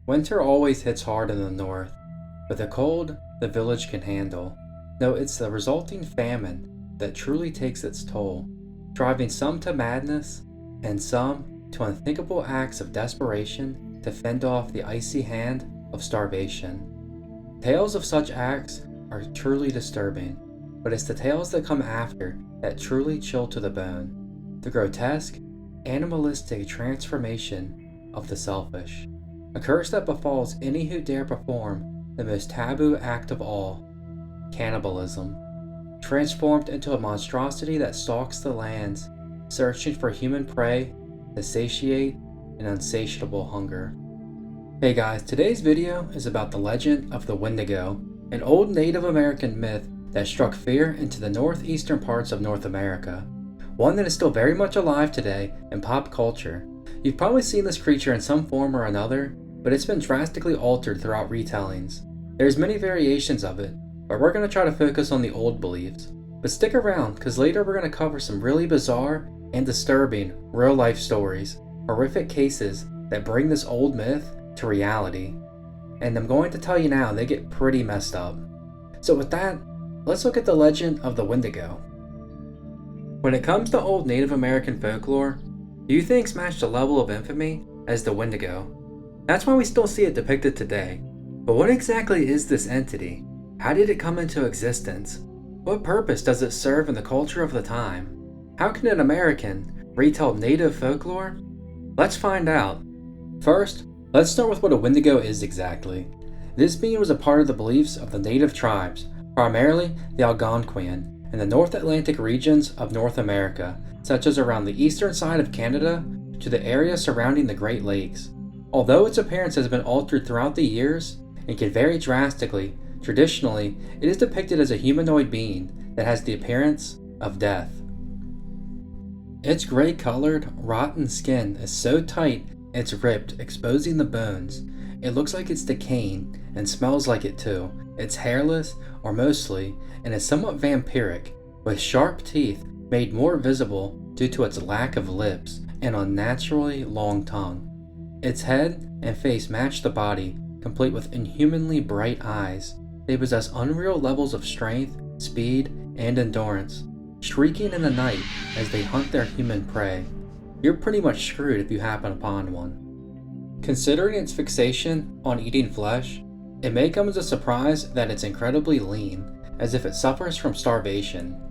Winter always hits hard in the north, but the cold the village can handle. No, it's the resulting famine that truly takes its toll, driving some to madness and some to unthinkable acts of desperation to fend off the icy hand of starvation. Tales of such acts are truly disturbing, but it's the tales that come after that truly chill to the bone. The grotesque, animalistic transformation of the selfish. A curse that befalls any who dare perform the most taboo act of all, cannibalism. Transformed into a monstrosity that stalks the lands, searching for human prey to satiate an insatiable hunger. Hey guys, today's video is about the legend of the Wendigo, an old Native American myth that struck fear into the northeastern parts of North America. One that is still very much alive today in pop culture. You've probably seen this creature in some form or another, but it's been drastically altered throughout retellings. There's many variations of it, but we're going to try to focus on the old beliefs. But stick around, because later we're going to cover some really bizarre and disturbing real-life stories, horrific cases that bring this old myth to reality. And I'm going to tell you now, they get pretty messed up. So with that, let's look at the legend of the Windigo. When it comes to old Native American folklore, few things match the level of infamy as the Windigo. That's why we still see it depicted today. But what exactly is this entity? How did it come into existence? What purpose does it serve in the culture of the time? How can an American retell Native folklore? Let's find out. First, let's start with what a Windigo is exactly. This being was a part of the beliefs of the native tribes, primarily the Algonquian, in the North Atlantic regions of North America, such as around the eastern side of Canada to the area surrounding the Great Lakes. Although its appearance has been altered throughout the years and can vary drastically, traditionally it is depicted as a humanoid being that has the appearance of death. Its gray-colored, rotten skin is so tight it's ripped, exposing the bones. It looks like it's decaying and smells like it too. It's hairless, or mostly, and is somewhat vampiric, with sharp teeth made more visible due to its lack of lips and unnaturally long tongue. Its head and face match the body, complete with inhumanly bright eyes. They possess unreal levels of strength, speed, and endurance, shrieking in the night as they hunt their human prey. You're pretty much screwed if you happen upon one. Considering its fixation on eating flesh, it may come as a surprise that it's incredibly lean, as if it suffers from starvation.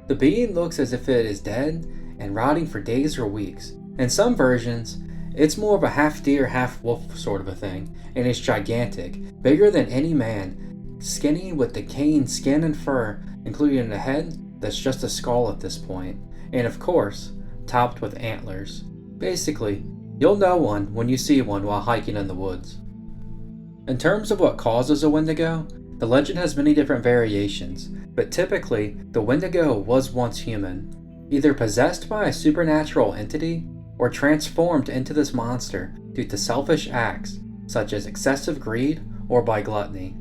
The being looks as if it is dead and rotting for days or weeks. In some versions, it's more of a half deer, half wolf sort of a thing, and it's gigantic, bigger than any man, skinny with decaying skin and fur, including a head that's just a skull at this point, and of course, topped with antlers. Basically, you'll know one when you see one while hiking in the woods. In terms of what causes a Wendigo, the legend has many different variations, but typically, the Wendigo was once human, either possessed by a supernatural entity or transformed into this monster due to selfish acts, such as excessive greed or by gluttony.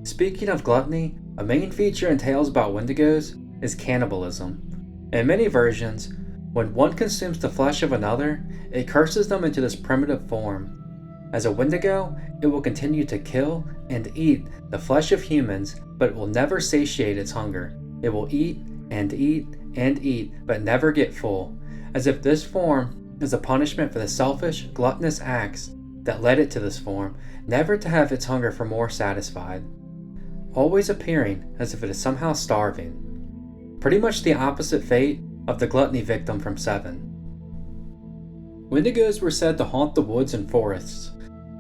Speaking of gluttony, a main feature in tales about Wendigos is cannibalism. In many versions, when one consumes the flesh of another, it curses them into this primitive form. As a Wendigo, it will continue to kill and eat the flesh of humans, but it will never satiate its hunger. It will eat and eat and eat, but never get full, as if this form is a punishment for the selfish, gluttonous acts that led it to this form, never to have its hunger for more satisfied. Always appearing as if it is somehow starving. Pretty much the opposite fate of the gluttony victim from Seven. Wendigos were said to haunt the woods and forests,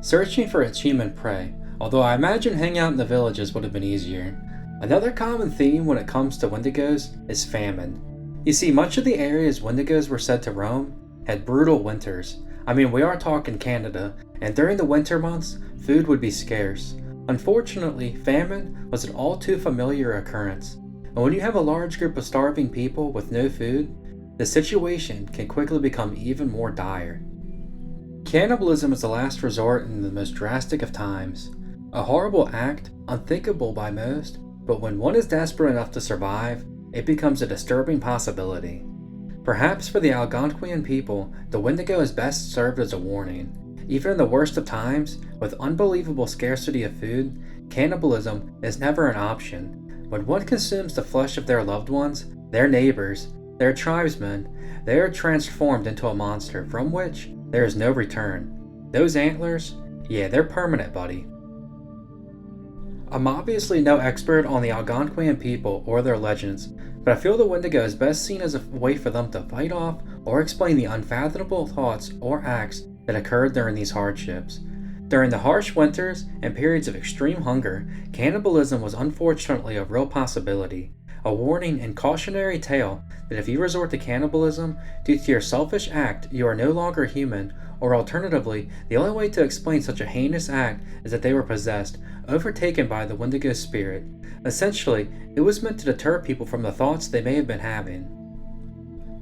searching for its human prey, although I imagine hanging out in the villages would have been easier. Another common theme when it comes to Wendigos is famine. You see, much of the areas Wendigos were said to roam had brutal winters. I mean, we are talking Canada, and during the winter months, food would be scarce. Unfortunately, famine was an all too familiar occurrence, and when you have a large group of starving people with no food, the situation can quickly become even more dire. Cannibalism is the last resort in the most drastic of times. A horrible act, unthinkable by most, but when one is desperate enough to survive, it becomes a disturbing possibility. Perhaps for the Algonquian people, the Windigo is best served as a warning. Even in the worst of times, with unbelievable scarcity of food, cannibalism is never an option. When one consumes the flesh of their loved ones, their neighbors, their tribesmen, they are transformed into a monster from which there is no return. Those antlers, yeah, they're permanent, buddy. I'm obviously no expert on the Algonquian people or their legends, but I feel the Wendigo is best seen as a way for them to fight off or explain the unfathomable thoughts or acts that occurred during these hardships. During the harsh winters and periods of extreme hunger, cannibalism was unfortunately a real possibility. A warning and cautionary tale that if you resort to cannibalism due to your selfish act, you are no longer human, or alternatively, the only way to explain such a heinous act is that they were possessed, overtaken by the Wendigo spirit. Essentially, it was meant to deter people from the thoughts they may have been having.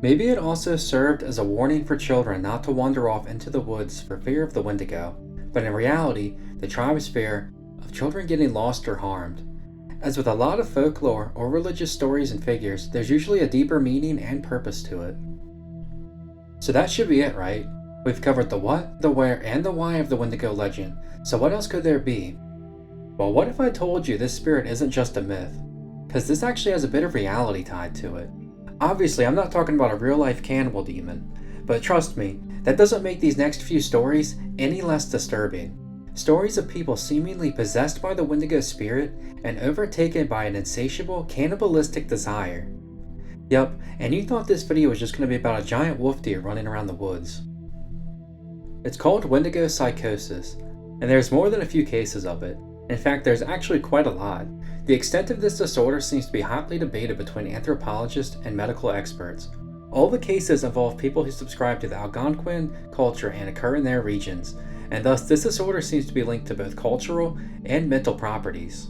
Maybe it also served as a warning for children not to wander off into the woods for fear of the Wendigo, but in reality, the tribe's fear of children getting lost or harmed. As with a lot of folklore or religious stories and figures, there's usually a deeper meaning and purpose to it. So that should be it, right? We've covered the what, the where, and the why of the Wendigo legend, so what else could there be? Well, what if I told you this spirit isn't just a myth? Because this actually has a bit of reality tied to it. Obviously, I'm not talking about a real-life cannibal demon, but trust me, that doesn't make these next few stories any less disturbing. Stories of people seemingly possessed by the Wendigo spirit and overtaken by an insatiable, cannibalistic desire. Yup, and you thought this video was just going to be about a giant wolf deer running around the woods. It's called Wendigo Psychosis, and there's more than a few cases of it. In fact, there's actually quite a lot. The extent of this disorder seems to be hotly debated between anthropologists and medical experts. All the cases involve people who subscribe to the Algonquin culture and occur in their regions, and thus this disorder seems to be linked to both cultural and mental properties.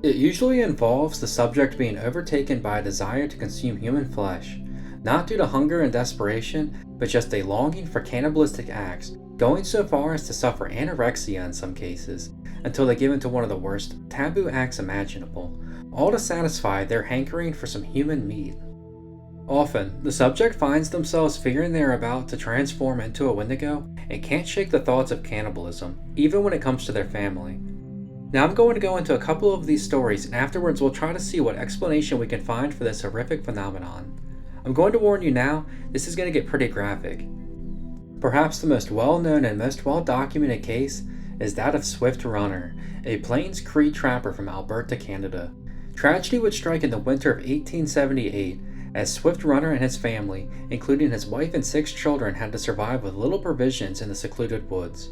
It usually involves the subject being overtaken by a desire to consume human flesh, not due to hunger and desperation, but just a longing for cannibalistic acts, going so far as to suffer anorexia in some cases, until they give into one of the worst taboo acts imaginable, all to satisfy their hankering for some human meat. Often, the subject finds themselves fearing they are about to transform into a Wendigo and can't shake the thoughts of cannibalism, even when it comes to their family. Now I'm going to go into a couple of these stories, and afterwards we'll try to see what explanation we can find for this horrific phenomenon. I'm going to warn you now, this is going to get pretty graphic. Perhaps the most well-known and most well-documented case is that of Swift Runner, a Plains Cree trapper from Alberta, Canada. Tragedy would strike in the winter of 1878, as Swift Runner and his family, including his wife and 6 children, had to survive with little provisions in the secluded woods.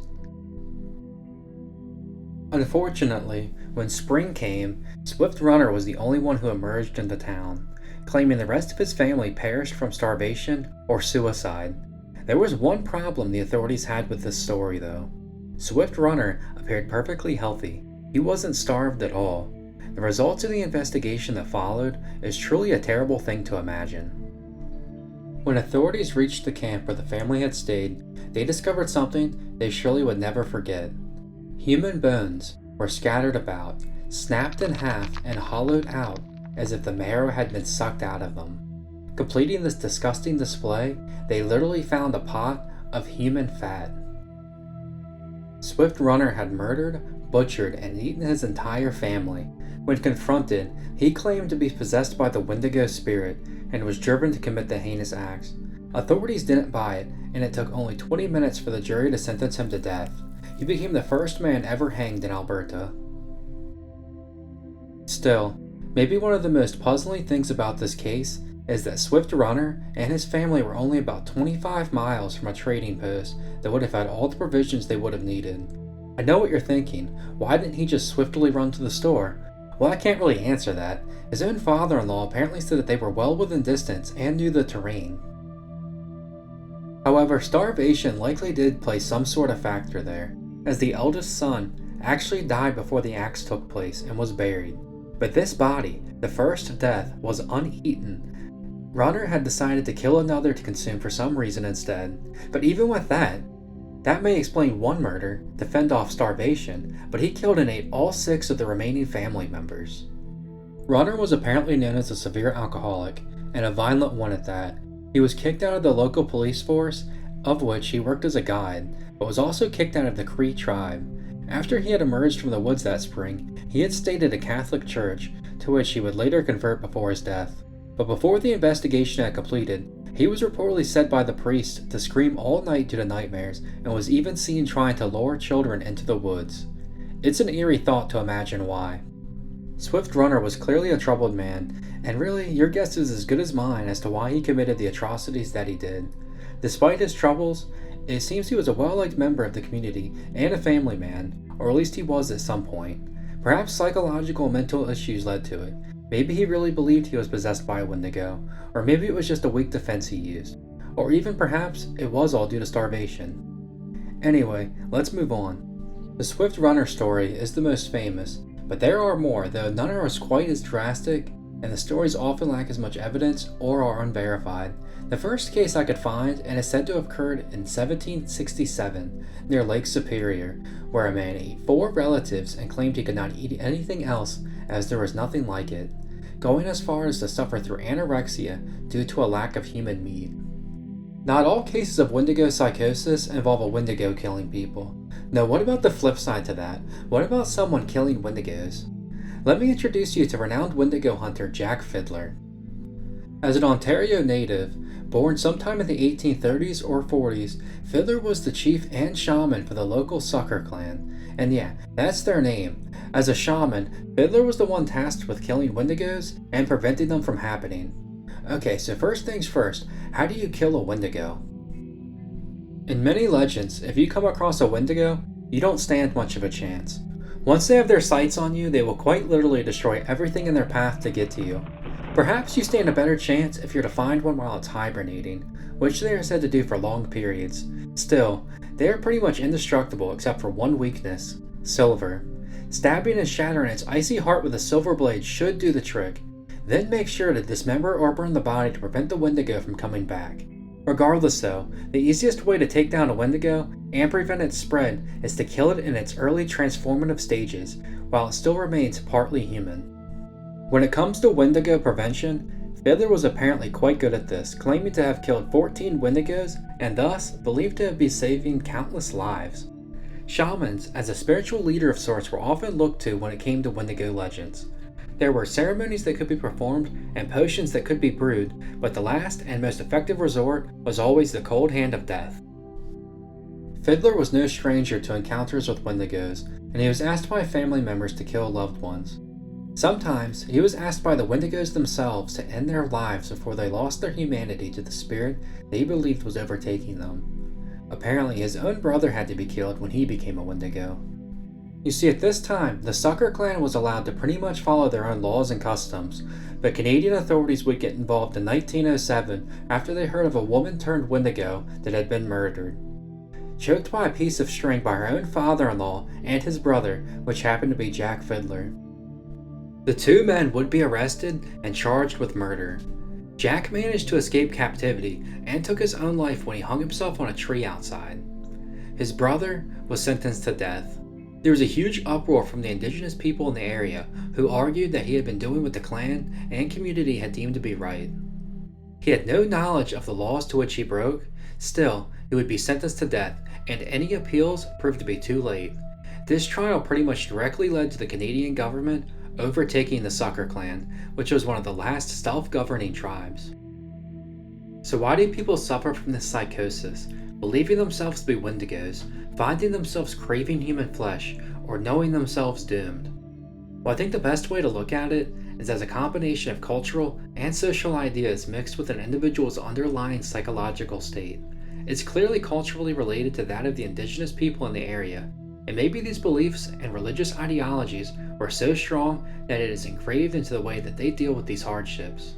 Unfortunately, when spring came, Swift Runner was the only one who emerged into town, claiming the rest of his family perished from starvation or suicide. There was one problem the authorities had with this story, though. Swift Runner appeared perfectly healthy. He wasn't starved at all. The results of the investigation that followed is truly a terrible thing to imagine. When authorities reached the camp where the family had stayed, they discovered something they surely would never forget. Human bones were scattered about, snapped in half and hollowed out as if the marrow had been sucked out of them. Completing this disgusting display, they literally found a pot of human fat. Swift Runner had murdered, butchered, and eaten his entire family. When confronted, he claimed to be possessed by the Wendigo spirit and was driven to commit the heinous acts. Authorities didn't buy it, and it took only 20 minutes for the jury to sentence him to death. He became the first man ever hanged in Alberta. Still, maybe one of the most puzzling things about this case is that Swift Runner and his family were only about 25 miles from a trading post that would have had all the provisions they would have needed. I know what you're thinking, why didn't he just swiftly run to the store? Well, I can't really answer that. His own father-in-law apparently said that they were well within distance and knew the terrain. However, starvation likely did play some sort of factor there, as the eldest son actually died before the acts took place and was buried. But this body, the first death, was uneaten. Runner had decided to kill another to consume for some reason instead. But even with that may explain one murder to fend off starvation, but he killed and ate all 6 of the remaining family members. Runner was apparently known as a severe alcoholic, and a violent one at that. He was kicked out of the local police force of which he worked as a guide, but was also kicked out of the Cree tribe. After he had emerged from the woods that spring, he had stayed at a Catholic church, to which he would later convert before his death. But before the investigation had completed, he was reportedly said by the priest to scream all night due to nightmares, and was even seen trying to lure children into the woods. It's an eerie thought to imagine why. Swift Runner was clearly a troubled man, and really, your guess is as good as mine as to why he committed the atrocities that he did. Despite his troubles, it seems he was a well-liked member of the community and a family man, or at least he was at some point. Perhaps psychological and mental issues led to it. Maybe he really believed he was possessed by a Wendigo, or maybe it was just a weak defense he used, or even perhaps it was all due to starvation. Anyway, let's move on. The Swift Runner story is the most famous, but there are more, though none are as quite as drastic, and the stories often lack as much evidence or are unverified. The first case I could find, and is said to have occurred in 1767, near Lake Superior, where a man ate 4 relatives and claimed he could not eat anything else as there was nothing like it, going as far as to suffer through anorexia due to a lack of human meat. Not all cases of Wendigo Psychosis involve a Wendigo killing people. No, what about the flip side to that? What about someone killing Wendigos? Let me introduce you to renowned Wendigo hunter Jack Fiddler. As an Ontario native, born sometime in the 1830s or 40s, Fiddler was the chief and shaman for the local Sucker clan. And yeah, that's their name. As a shaman, Fiddler was the one tasked with killing Wendigos and preventing them from happening. Okay, so first things first, how do you kill a Wendigo? In many legends, if you come across a Wendigo, you don't stand much of a chance. Once they have their sights on you, they will quite literally destroy everything in their path to get to you. Perhaps you stand a better chance if you're to find one while it's hibernating, which they are said to do for long periods. Still, they are pretty much indestructible except for one weakness: silver. Stabbing and shattering its icy heart with a silver blade should do the trick. Then make sure to dismember or burn the body to prevent the Wendigo from coming back. Regardless though, the easiest way to take down a Wendigo and prevent its spread is to kill it in its early transformative stages, while it still remains partly human. When it comes to Wendigo prevention, Fiddler was apparently quite good at this, claiming to have killed 14 Wendigos and thus believed to be saving countless lives. Shamans, as a spiritual leader of sorts, were often looked to when it came to Wendigo legends. There were ceremonies that could be performed and potions that could be brewed, but the last and most effective resort was always the cold hand of death. Fiddler was no stranger to encounters with Wendigos, and he was asked by family members to kill loved ones. Sometimes, he was asked by the Wendigos themselves to end their lives before they lost their humanity to the spirit they believed was overtaking them. Apparently, his own brother had to be killed when he became a Wendigo. You see, at this time, the Sucker clan was allowed to pretty much follow their own laws and customs, but Canadian authorities would get involved in 1907 after they heard of a woman turned Wendigo that had been murdered. Choked by a piece of string by her own father-in-law and his brother, which happened to be Jack Fiddler. The two men would be arrested and charged with murder. Jack managed to escape captivity and took his own life when he hung himself on a tree outside. His brother was sentenced to death. There was a huge uproar from the indigenous people in the area who argued that he had been doing what the clan and community had deemed to be right. He had no knowledge of the laws to which he broke. Still, he would be sentenced to death, and any appeals proved to be too late. This trial pretty much directly led to the Canadian government overtaking the Sucker clan, which was one of the last self-governing tribes. So why do people suffer from this psychosis, believing themselves to be Wendigos, finding themselves craving human flesh, or knowing themselves doomed? Well, I think the best way to look at it is as a combination of cultural and social ideas mixed with an individual's underlying psychological state. It's clearly culturally related to that of the indigenous people in the area, and maybe these beliefs and religious ideologies were so strong that it is engraved into the way that they deal with these hardships.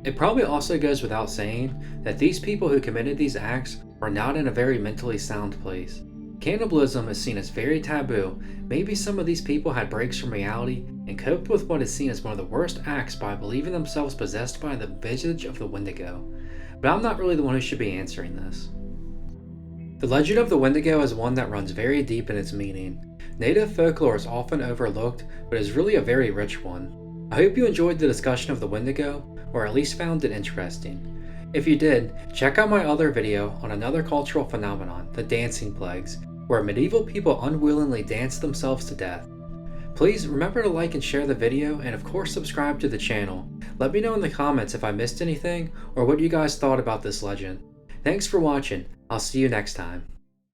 It probably also goes without saying that these people who committed these acts were not in a very mentally sound place. Cannibalism is seen as very taboo. Maybe some of these people had breaks from reality and coped with what is seen as one of the worst acts by believing themselves possessed by the visage of the Wendigo. But I'm not really the one who should be answering this. The legend of the Wendigo is one that runs very deep in its meaning. Native folklore is often overlooked, but is really a very rich one. I hope you enjoyed the discussion of the Wendigo, or at least found it interesting. If you did, check out my other video on another cultural phenomenon, the dancing plagues, where medieval people unwillingly danced themselves to death. Please remember to like and share the video, and of course subscribe to the channel. Let me know in the comments if I missed anything or what you guys thought about this legend. Thanks for watching. I'll see you next time.